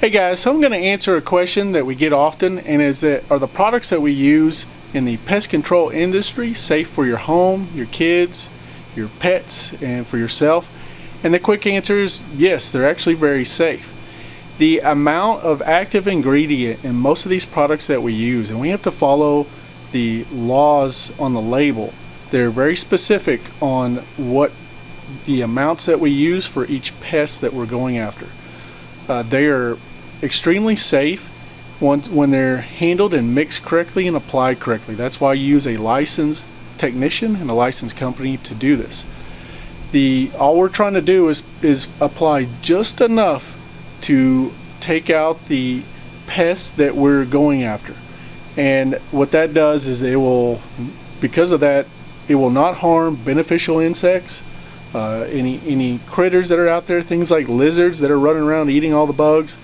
Hey guys, so I'm going to answer a question that we get often, and is that are the products that we use in the pest control industry safe for your home, your kids, your pets, and for yourself? And the quick answer is yes, they're actually very safe. The amount of active ingredient in most of these products that we use, and we have to follow the laws on the label. They're very specific on what the amounts that we use for each pest that we're going after. They are extremely safe when they're handled and mixed correctly and applied correctly. That's why you use a licensed technician and a licensed company to do this. All we're trying to do is apply just enough to take out the pests that we're going after. And what that does is because of that, it will not harm beneficial insects, any critters that are out there, things like lizards that are running around eating all the bugs.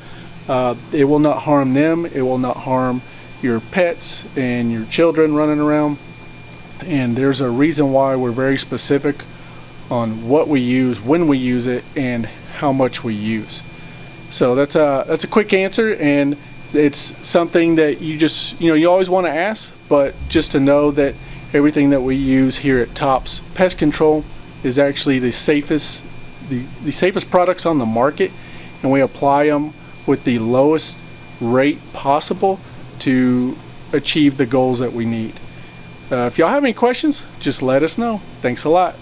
It will not harm them. It will not harm your pets and your children running around. And there's a reason why we're very specific on what we use, when we use it, and how much we use. So that's a quick answer, and it's something that you always want to ask, but just to know that everything that we use here at TOPS Pest Control is actually the safest products on the market, and we apply them with the lowest rate possible to achieve the goals that we need. If y'all have any questions, just let us know. Thanks a lot.